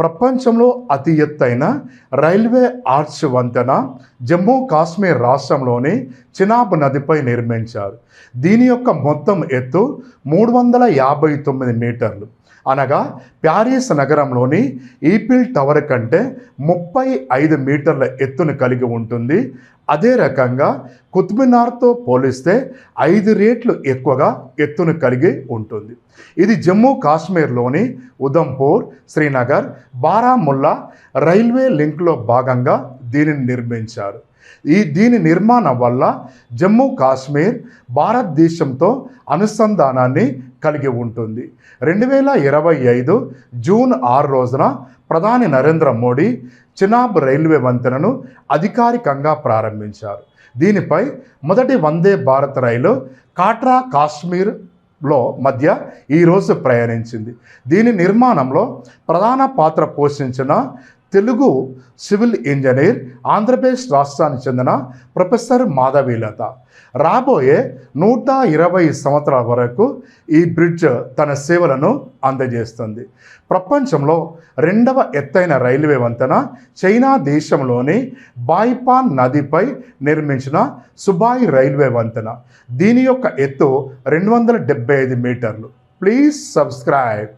ప్రపంచంలో అతి ఎత్తైన రైల్వే ఆర్చ్ వంతెన జమ్మూ కాశ్మీర్ రాష్ట్రంలోని చినాబ్ నదిపై నిర్మించారు. దీని యొక్క మొత్తం ఎత్తు 359 మీటర్లు, అనగా ప్యారిస్ నగరంలోని ఈఫిల్ టవర్ కంటే 35 మీటర్ల ఎత్తును కలిగి ఉంటుంది. అదే రకంగా కుతుబ్మినార్తో పోలిస్తే 5 రెట్లు ఎక్కువగా ఎత్తును కలిగి ఉంటుంది. ఇది జమ్మూ కాశ్మీర్లోని ఉధంపూర్, శ్రీనగర్, బారాముల్లా రైల్వే లింక్లో భాగంగా దీనిని నిర్మించారు. దీని నిర్మాణం వల్ల జమ్మూ కాశ్మీర్ భారతదేశంతో అనుసంధానాన్ని కలిగి ఉంటుంది. 2025 జూన్ 6 రోజున ప్రధాని నరేంద్ర మోడీ చినాబ్ రైల్వే వంతెనను అధికారికంగా ప్రారంభించారు. దీనిపై మొదటి వందే భారత్ రైలు కాట్రా కాశ్మీర్లో మధ్య ఈరోజు ప్రయాణించింది. దీని నిర్మాణంలో ప్రధాన పాత్ర పోషించిన తెలుగు సివిల్ ఇంజనీర్, ఆంధ్రప్రదేశ్ రాష్ట్రానికి చెందిన ప్రొఫెసర్ మాధవీలత. రాబోయే 120 సంవత్సరాల వరకు ఈ బ్రిడ్జ్ తన సేవలను అందజేస్తుంది. ప్రపంచంలో 2వ ఎత్తైన రైల్వే వంతెన చైనా దేశంలోని బాయిపాన్ నదిపై నిర్మించిన సుబాయ్ రైల్వే వంతెన. దీని యొక్క ఎత్తు 275 మీటర్లు. Please subscribe.